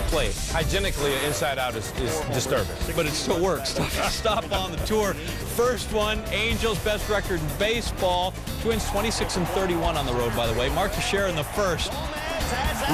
plate. Hygienically, inside out is disturbing. But it still works. Stop on the tour. First one, Angels' best record in baseball. Twins 26-31 on the road, by the way. Mark Teixeira in the first.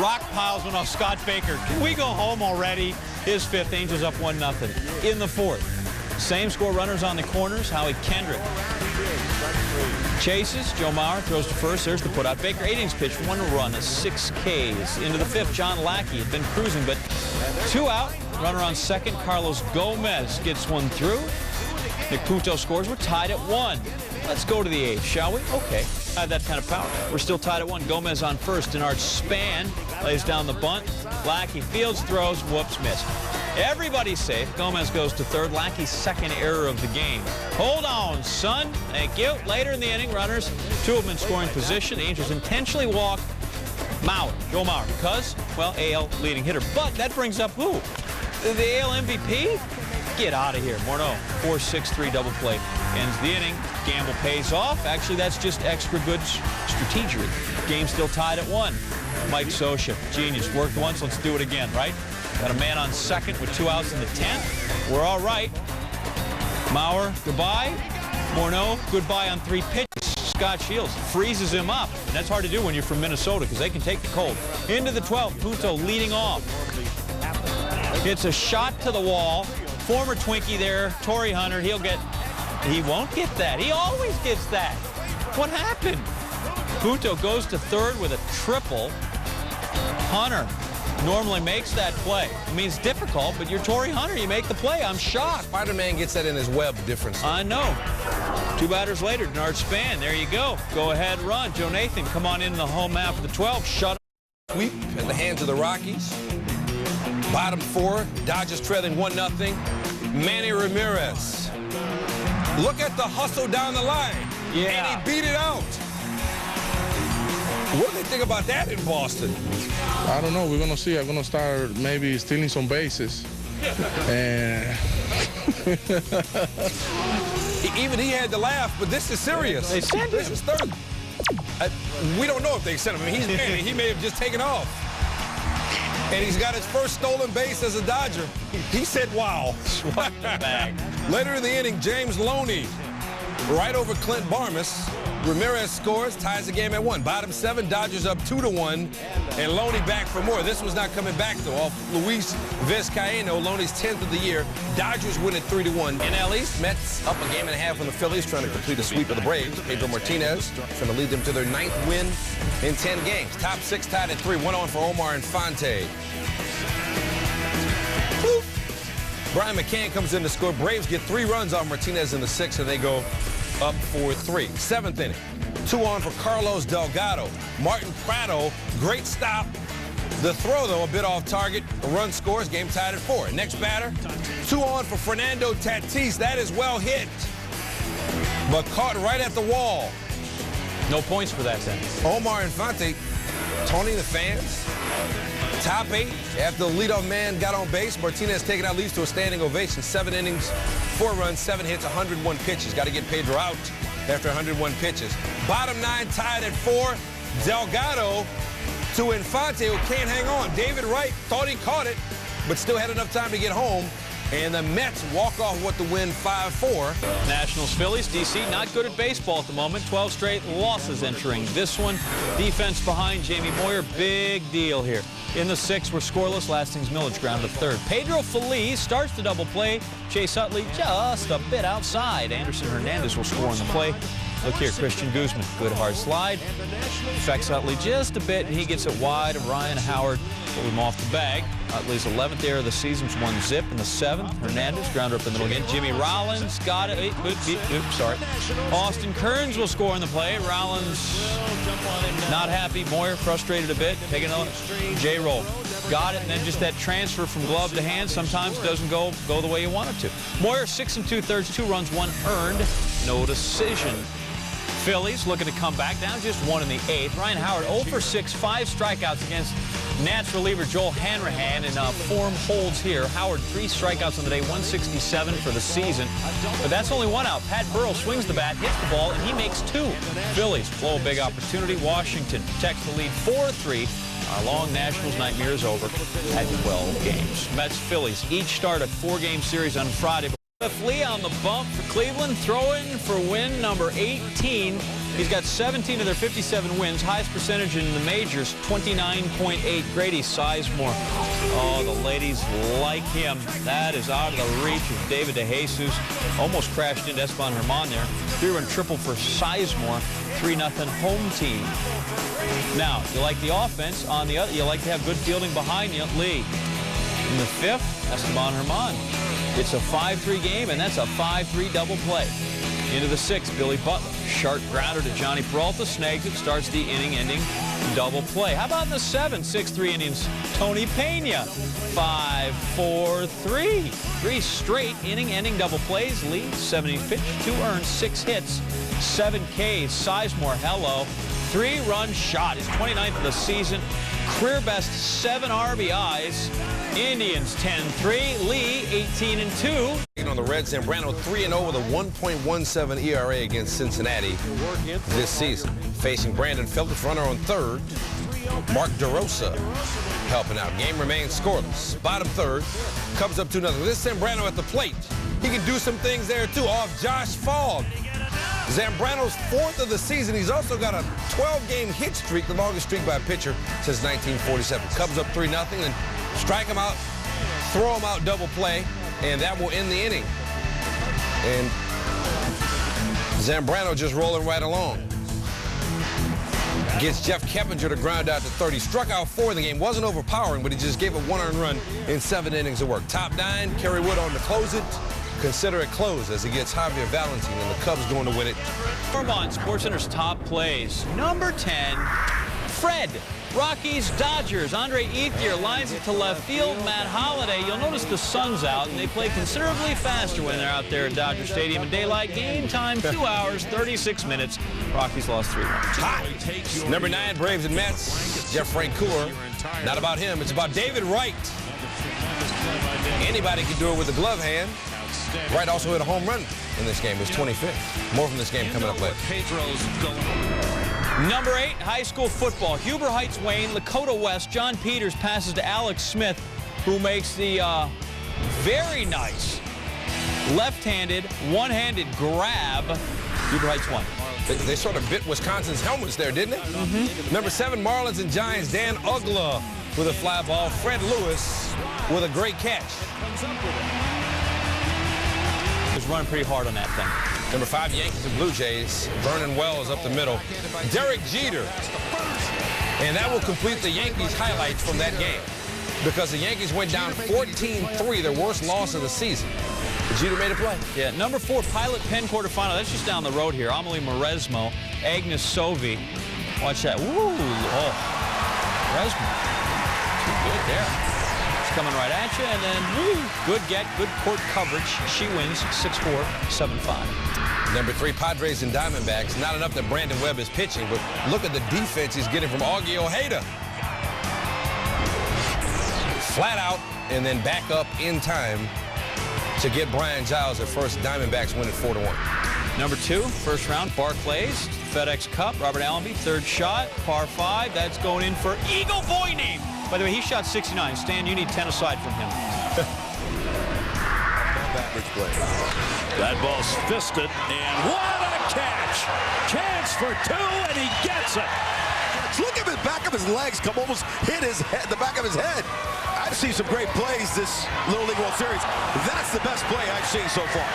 Rock piles went off Scott Baker. Can we go home already? His fifth. Angels up 1-0. In the fourth, same score, runners on the corners. Howie Kendrick chases. Joe Mauer throws to first. There's the putout. Baker 8 innings pitched, 1 run, 6 Ks. Into the fifth, John Lackey had been cruising, but 2 out. Runner on second. Carlos Gomez gets one through. Nick Punto scores. We're tied at 1. Let's go to the 8th, shall we? Okay. I have that kind of power. We're still tied at 1. Gomez on first. Denard Span lays down the bunt. Lackey fields, throws, whoops, missed. Everybody's safe. Gomez goes to third. Lackey's second error of the game. Hold on, son. Thank you. Later in the inning, runners, 2 of them in scoring position. The Angels intentionally walk Mauer, Joe Mauer, because, well, AL leading hitter. But that brings up who? The AL MVP? Get out of here. Morneau, 4-6-3 double play. Ends the inning. Gamble pays off. Actually, that's just extra good strategy. Game still tied at 1. Mike Scioscia, genius. Worked once, let's do it again, right? Got a man on second with 2 outs in the 10th. We're all right. Mauer, goodbye. Morneau, goodbye on 3 pitches. Scott Shields freezes him up. And that's hard to do when you're from Minnesota because they can take the cold. Into the 12th, Punto leading off. It's a shot to the wall. Former Twinkie there, Torrey Hunter, he won't get that. He always gets that. What happened? Punto goes to third with a triple. Hunter normally makes that play. I mean, it's difficult, but you're Torrey Hunter. You make the play. I'm shocked. Spider-Man gets that in his web difference. I know. 2 batters later, Denard Span. There you go. Go ahead, run. Joe Nathan, come on in the home half of the 12th. Shut up. Sweep at the hands of the Rockies. Bottom 4, Dodgers trailing 1-0. Manny Ramirez. Look at the hustle down the line. Yeah. And he beat it out. What do they think about that in Boston? I don't know. We're going to see. I'm going to start maybe stealing some bases. And Even he had to laugh, but this is serious. They sent This him. is third. We don't know if they sent him. I mean, he's Manny. He may have just taken off. And he's got his first stolen base as a Dodger. He said, wow. Swept the bag. Later in the inning, James Loney, right over Clint Barmas. Ramirez scores, ties the game at 1. Bottom 7, Dodgers up 2-1, and Loney back for more. This was not coming back, though, off Luis Vizcaíno, Loney's 10th of the year. Dodgers win at 3-1. NL East, Mets up a game and a half on the Phillies, trying to complete a sweep of the Braves. Pedro Martinez trying to lead them to their 9th win in 10 games. Top 6 tied at 3, 1 on for Omar Infante. Boop. Brian McCann comes in to score. Braves get 3 runs on Martinez in the 6th, and they go up 4-3. 7th inning. 2 on for Carlos Delgado. Martin Prado, great stop. The throw, though, a bit off target. A run scores, game tied at 4. Next batter, 2 on for Fernando Tatis. That is well hit, but caught right at the wall. No points for that then. Omar Infante taunting the fans. Top 8 after the leadoff man got on base. Martinez taking out, leads to a standing ovation. 7 innings, 4 runs, 7 hits, 101 pitches. Got to get Pedro out after 101 pitches. Bottom 9 tied at 4. Delgado to Infante, who can't hang on. David Wright thought he caught it, but still had enough time to get home. And the Mets walk off with the win 5-4. Nationals, Phillies, D.C. not good at baseball at the moment. 12 straight losses entering this one. Defense behind Jamie Moyer, big deal here. In the 6th, we're scoreless. Lasting's Millage ground to third. Pedro Feliz starts the double play. Chase Utley just a bit outside. Anderson Hernandez will score on the play. Look here, Christian Guzman, good hard slide. Affects Utley just a bit, and he gets it wide of Ryan Howard. Pull him off the bag. Utley's 11th error of the season, 1 zip in the 7th. Hernandez, grounder up in the middle again. Jimmy Rollins got it. Oops, sorry. Austin Kearns will score in the play. Rollins not happy. Moyer frustrated a bit. Taking another J-roll. Got it, and then just that transfer from glove to hand sometimes doesn't go the way you want it to. Moyer 6 2/3, 2 runs, 1 earned, no decision. Phillies looking to come back, down just 1 in the 8th. Ryan Howard 0 for 6, 5 strikeouts against Nats reliever Joel Hanrahan, and form holds here. Howard 3 strikeouts on the day, 167 for the season. But that's only 1 out. Pat Burrell swings the bat, hits the ball, and he makes 2. Phillies blow a big opportunity. Washington protects the lead 4-3. Our long Nationals nightmare is over at 12 games. Mets, Phillies each start a 4-game series on Friday. Cliff Lee on the bump for Cleveland, throwing for win number 18. He's got 17 of their 57 wins. Highest percentage in the majors, 29.8. Grady Sizemore. Oh, the ladies like him. That is out of the reach of David DeJesus. Almost crashed into Esteban Herman there. 3-run triple for Sizemore. 3-0 home team. Now, you like the offense. On the other, you like to have good fielding behind you. Lee. In the 5th, Esteban Herman. It's a 5-3 game, and that's a 5-3 double play. Into the 6th, Billy Butler. Sharp grounder to Johnny Peralta. Snags it, starts the inning-ending double play. How about in the 7th, 6-3 innings, Tony Pena. 5-4-3. 3 straight inning-ending double plays. Lee, 70th pitch, 2 earned, 6 hits, 7 Ks. Sizemore, hello. 3-run shot. His 29th of the season. Career best 7 RBIs. Indians 10-3. Lee 18-2. On the Reds, Zambrano 3-0 with a 1.17 ERA against Cincinnati this season. Facing Brandon Phillips, runner on third. Mark DeRosa helping out. Game remains scoreless. Bottom third. Cubs up 2-0. This Zambrano at the plate. He can do some things there too off Josh Fogg. Zambrano's 4th of the season. He's also got a 12-game hit streak, the longest streak by a pitcher since 1947. Cubs up 3-0, and strike him out, throw him out, double play, and that will end the inning. And Zambrano just rolling right along. Gets Jeff Keppinger to ground out to third. He struck out 4 in the game. Wasn't overpowering, but he just gave a 1-earned run in 7 innings of work. Top 9, Kerry Wood on to close it. Consider it closed as he gets Javier Valentin, and the Cubs going to win it. Vermont SportsCenter's top plays. Number 10, Fred. Rockies, Dodgers. Andre Ethier lines it to left field. Matt Holliday. You'll notice the sun's out, and they play considerably faster when they're out there at Dodger Stadium in daylight. Game time, 2 hours, 36 minutes. Rockies lost 3-1. Hot. Number 9, Braves and Mets. Jeff Francoeur. Not about him. It's about David Wright. Anybody can do it with a glove hand. Wright also hit a home run in this game. His 25th. More from this game coming up later. Number 8, high school football. Huber Heights, Wayne, Lakota West. John Peters passes to Alex Smith, who makes the very nice left-handed, one-handed grab. Huber Heights won. They sort of bit Wisconsin's helmets there, didn't they? Number 7, Marlins and Giants. Dan Ugla with a fly ball. Fred Lewis with a great catch. Was running pretty hard on that thing. Number 5, Yankees and Blue Jays. Vernon Wells up the middle. Derek Jeter. And that will complete the Yankees highlights from that game, because the Yankees went down 14-3, their worst loss of the season. But Jeter made a play. Yeah, number 4, Pilot Penn quarterfinal. That's just down the road here. Amelie Mauresmo, Agnes Sovi. Watch that. Woo! Oh, Mauresmo. Too good there. Coming right at you, and then woo, good get, good court coverage. She wins 6-4, 7-5. Number 3, Padres and Diamondbacks. Not enough that Brandon Webb is pitching, but look at the defense he's getting from Augie Ojeda. Flat out, and then back up in time to get Brian Giles at first. Diamondbacks win it 4-1. Number 2, first round, Barclays, FedEx Cup, Robert Allenby, third shot, par 5. That's going in for Eagle Boy name. By the way, he shot 69. Stan, you need 10 aside from him. Average play. That ball's fisted, and what a catch! Chance for 2, and he gets it. Look at the back of his legs come almost hit his head, the back of his head. I've seen some great plays this Little League World Series. That's the best play I've seen so far.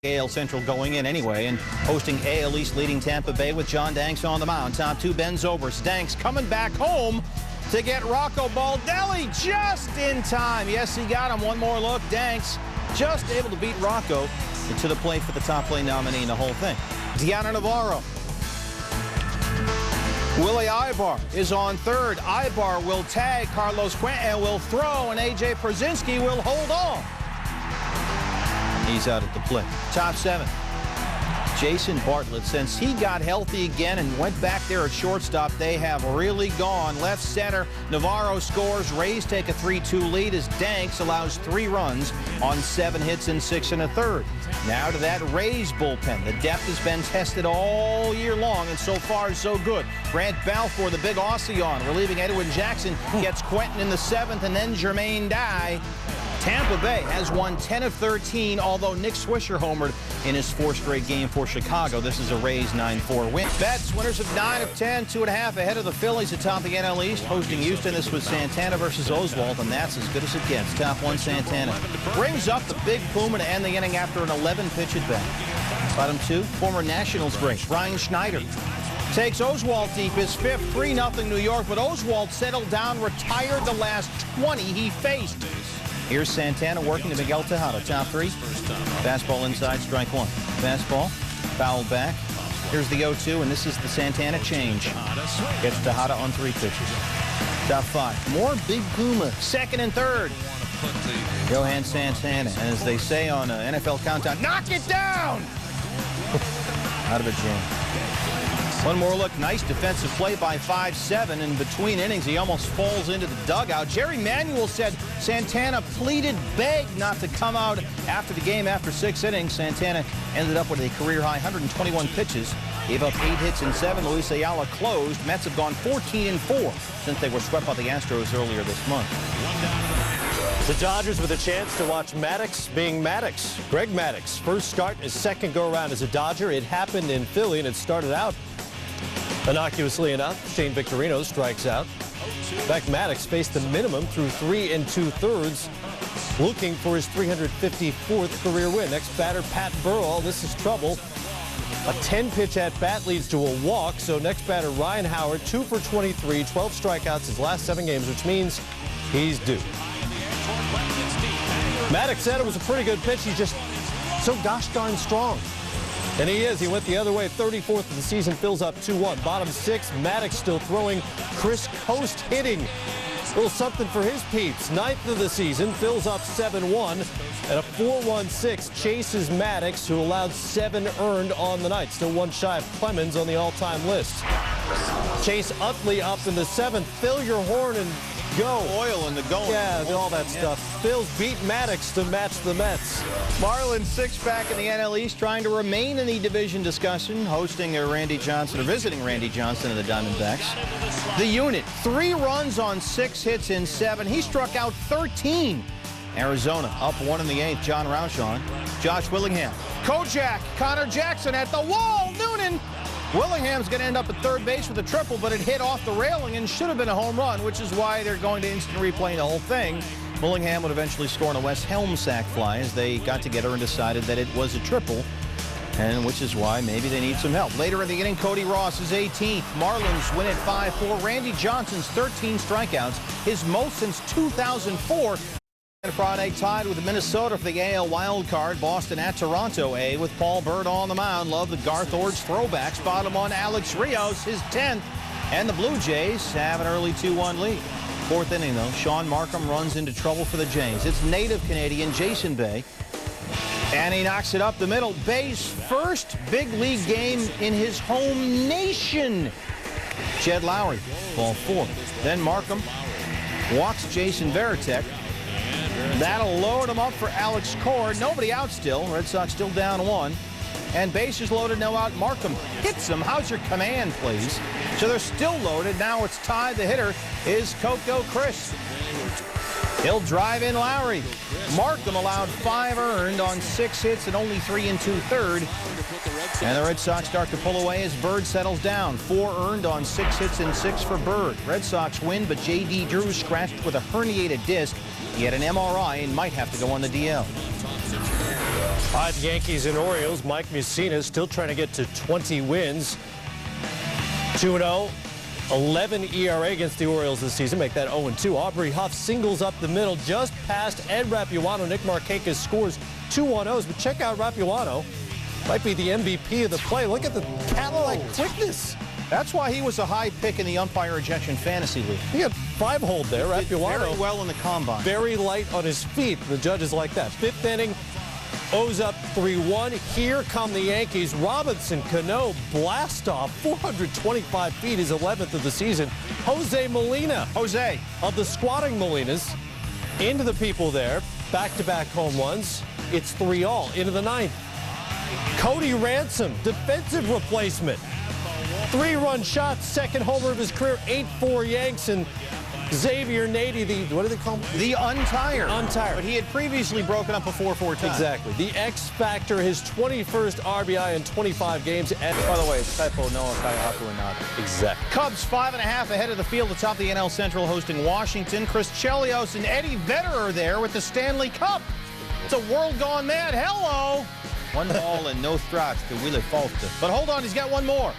AL Central going in anyway and hosting AL East leading Tampa Bay with John Danks on the mound. Top 2, Ben Zobrist. Danks coming back home to get Rocco Baldelli just in time. Yes, he got him. One more look. Danks just able to beat Rocco to the plate for the top play nominee in the whole thing. Deanna Navarro. Willie Ibar is on third. Ibar will tag Carlos Quentin and will throw, and A.J. Przinsky will hold on. He's out at the plate. Top 7. Jason Bartlett, since he got healthy again and went back there at shortstop, they have really gone. Left center, Navarro scores. Rays take a 3-2 lead as Danks allows 3 runs on 7 hits and 6 1/3. Now to that Rays bullpen. The depth has been tested all year long, and so far so good. Grant Balfour, the big Aussie on, relieving Edwin Jackson, gets Quentin in the 7th, and then Jermaine Dye. Tampa Bay has won 10 of 13, although Nick Swisher homered in his 4th straight game for Chicago. This is a Rays 9-4 win. Bets, winners of 9 of 10, 2.5 ahead of the Phillies atop the NL East. Hosting Houston, this was Santana versus Oswalt, and that's as good as it gets. Top 1 Santana. Brings up the big Puma to end the inning after an 11-pitch at bat. Bottom 2, former Nationals great Ryan Schneider takes Oswalt deep, his 5th, 3-0 New York, but Oswalt settled down, retired the last 20 he faced. Here's Santana working to Miguel Tejada. Top 3. Fastball inside, strike 1. Fastball, foul back. Here's the 0-2, and this is the Santana change. Gets Tejada on 3 pitches. Top 5. More Big Puma. 2nd and 3rd. Johan Santana, and as they say on NFL Countdown, knock it down! Out of a jam. One more look. Nice defensive play by 5-7. In between innings, he almost falls into the dugout. Jerry Manuel said Santana pleaded, begged not to come out after the game after 6 innings. Santana ended up with a career-high 121 pitches. Gave up 8 hits and 7. Luis Ayala closed. Mets have gone 14-4 since they were swept by the Astros earlier this month. The Dodgers with a chance to watch Maddox being Maddox. Greg Maddox, first start, his 2nd go-around as a Dodger. It happened in Philly, and it started out innocuously enough. Shane Victorino strikes out. In fact, Maddox faced the minimum through 3 2/3, looking for his 354th career win. Next batter, Pat Burrell. This is trouble. A 10-pitch at-bat leads to a walk, so next batter, Ryan Howard, 2 for 23, 12 strikeouts his last 7 games, which means he's due. Maddox said it was a pretty good pitch. He's just so gosh darn strong. And he is. He went the other way. 34th of the season, fills up 2-1. Bottom 6, Maddox still throwing. Chris Coast hitting. A little something for his peeps. 9th of the season, fills up 7-1. And a 4-1-6 chases Maddox, who allowed 7 earned on the night. Still 1 shy of Clemens on the all-time list. Chase Utley up in the 7th. Fill your horn and go. Oil in the going. Yeah, all that stuff. Phil's beat Maddox to match the Mets. Marlins 6 back in the NL East, trying to remain in the division discussion, hosting Randy Johnson, or visiting Randy Johnson and the Diamondbacks. The unit, 3 runs on 6 hits in 7. He struck out 13. Arizona up 1 in the 8th. John Roush on. Josh Willingham. Kojak, Connor Jackson at the wall. Noonan. Willingham's going to end up at 3rd base with a triple, but it hit off the railing and should have been a home run, which is why they're going to instant replay the whole thing. Willingham would eventually score on a Wes Helm sac fly as they got together and decided that it was a triple, and which is why maybe they need some help. Later in the inning, Cody Ross is 18th. Marlins win at 5-4. Randy Johnson's 13 strikeouts, his most since 2004. And Friday tied with Minnesota for the AL wild card. Boston at Toronto A with Paul Byrd on the mound. Love the Garth Orge throwbacks. Bottom 1, Alex Rios, his 10th. And the Blue Jays have an early 2-1 lead. 4th inning, though, Sean Markham runs into trouble for the Jays. It's native Canadian Jason Bay. And he knocks it up the middle. Bay's first big league game in his home nation. Jed Lowry, ball 4. Then Markham walks Jason Varitek. That'll load him up for Alex Cord. Nobody out still. Red Sox still down 1. And bases loaded, no out. Markham hits him. How's your command, please? So they're still loaded. Now it's tied. The hitter is Coco Chris. He'll drive in Lowry. Markham allowed 5 earned on 6 hits and only 3 2/3. And the Red Sox start to pull away as Bird settles down. 4 earned on 6 hits and 6 for Bird. Red Sox win, but J.D. Drew scratched with a herniated disc. He had an MRI and might have to go on the DL. All right, the Yankees and Orioles. Mike Mussina still trying to get to 20 wins. 2-0. 11 ERA against the Orioles this season. Make that 0-2. Aubrey Huff singles up the middle just past Ed Rapuano. Nick Markakis scores 2 1-0s. But check out Rapuano. Might be the MVP of the play. Look at the Cadillac quickness. That's why he was a high pick in the umpire ejection fantasy league. He had 5-hold there. Rapuano very well in the combine. Very light on his feet. The judges like that. 5th inning. O's up 3-1. Here come the Yankees. Robinson Cano blast off 425 feet, his 11th of the season. Jose Molina, Jose, of the squatting Molinas, into the people there. Back-to-back home runs. It's 3-all into the 9th. Cody Ransom, defensive replacement. 3-run shot, second homer of his career, 8-4 Yanks, and Xavier Nady, the, what do they call him? the untired. Untired. But he had previously broken up a 4-4 tie. Exactly. The X factor, his 21st RBI in 25 games. And By the way, it's typo Noah Kaihaku and not. exactly. Cubs 5.5 ahead of the field atop the NL Central, hosting Washington. Chris Chelios and Eddie Vedder are there with the Stanley Cup. It's a world gone mad. Hello. 1 ball and no strikes to Willie Foster. But hold on, he's got one more.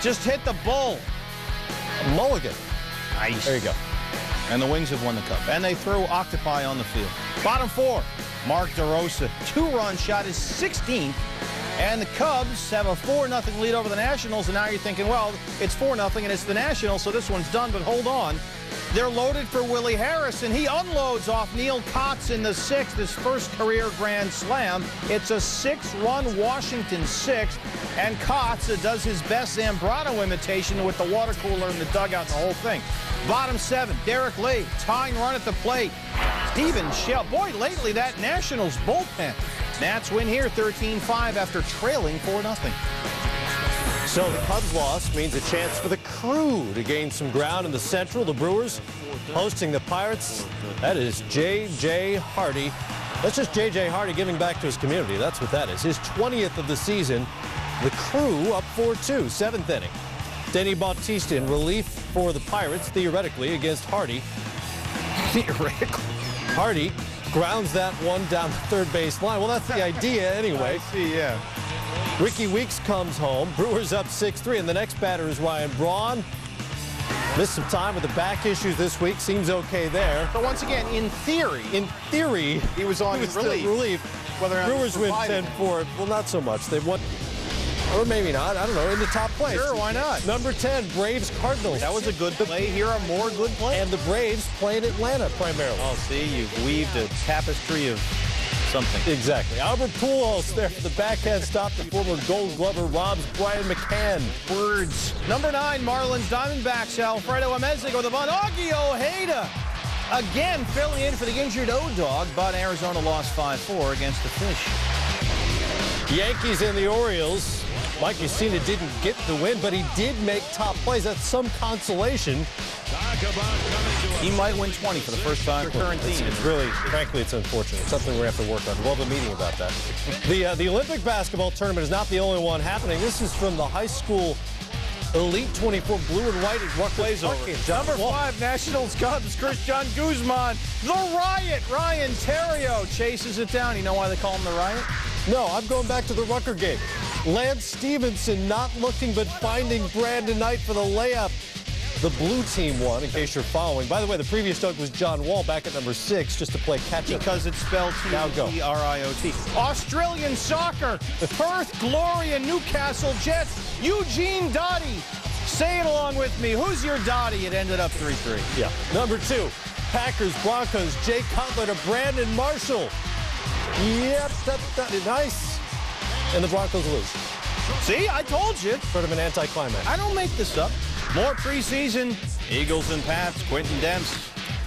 Just hit the bull. Mulligan. Nice. There you go. And the Wings have won the Cup. And they throw Octopi on the field. Bottom 4, Mark DeRosa. 2-run shot, his 16th. And the Cubs have a 4-0 lead over the Nationals. And now you're thinking, well, it's 4-0 and it's the Nationals, so this one's done. But hold on. They're loaded for Willie Harris, and he unloads off Neil Kotz in the 6th, his first career grand slam. It's a 6-run Washington 6th, and Kotz does his best Zambrano imitation with the water cooler in the dugout and the whole thing. Bottom 7, Derek Lee, tying run at the plate. Steven Shell. Boy, lately that Nationals bullpen. Nats win here 13-5 after trailing 4-0. So the Cubs loss means a chance for the Crew to gain some ground in the Central. The Brewers hosting the Pirates. That is J.J. Hardy. That's just J.J. Hardy giving back to his community. That's what that is. His 20th of the season. The Crew up 4-2, 7th inning. Denny Bautista in relief for the Pirates, theoretically, against Hardy. Theoretically. Hardy grounds that one down the third base line. Well, that's the idea anyway. I see, yeah. Ricky Weeks comes home. Brewers up 6-3, and the next batter is Ryan Braun. Missed some time with the back issues this week. Seems okay there. But once again, in theory, he was on relief. Whether or not Brewers win 10-4. Well, not so much. They've won, or maybe not. I don't know. In the top place. Sure, why not? Number 10, Braves Cardinals. That was a good play. Here are more good plays. And the Braves play in Atlanta primarily. Oh, see, you've weaved a tapestry of something. Exactly. Albert Pujols there for the backhand stop. The former Gold Glover robs Brian McCann. Words. Number 9, Marlins Diamondbacks. Alfredo Amezigo, the bunt. Augie Ojeda again filling in for the injured O-Dog, but Arizona lost 5-4 against the Fish. Yankees and the Orioles. Mike Mussina didn't get the win, but he did make top plays. That's some consolation. He might win 20 for the first time for current team. It's really, frankly, it's unfortunate. It's something we have to work on. We'll have a meeting about that. The Olympic basketball tournament is not the only one happening. This is from the high school Elite 24 blue and white at Rutgers Park. Number 5, Nationals Cubs, Christian Guzman. The Riot, Ryan Terrio chases it down. You know why they call him the Riot? No, I'm going back to the Rucker game. Lance Stevenson not looking but finding Brandon Knight for the layup. The blue team won, in case you're following. By the way, the previous dunk was John Wall back at number 6, just to play catch-up. Because it's spelled T-R-I-O-T. Australian soccer, Perth Glory and Newcastle Jets. Eugene Dottie. Say it along with me. Who's your Dottie? It ended up 3-3. Yeah. Number 2, Packers Broncos. Jay Cutler to Brandon Marshall. Yep, nice. And the Broncos lose. See, I told you. Sort of an anticlimax. I don't make this up. More preseason. Eagles and Pats. Quentin Dempsey.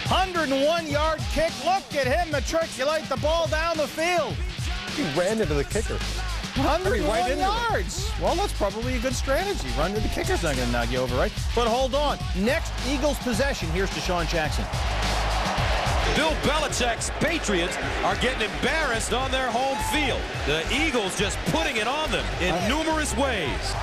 101-yard kick. Look at him matriculate the ball down the field. He ran into the kicker. 101 yards. Well, that's probably a good strategy. Run to the kicker's not going to knock you over, right? But hold on. Next Eagles possession. Here's Deshaun Jackson. Bill Belichick's Patriots are getting embarrassed on their home field. The Eagles just putting it on them in numerous ways.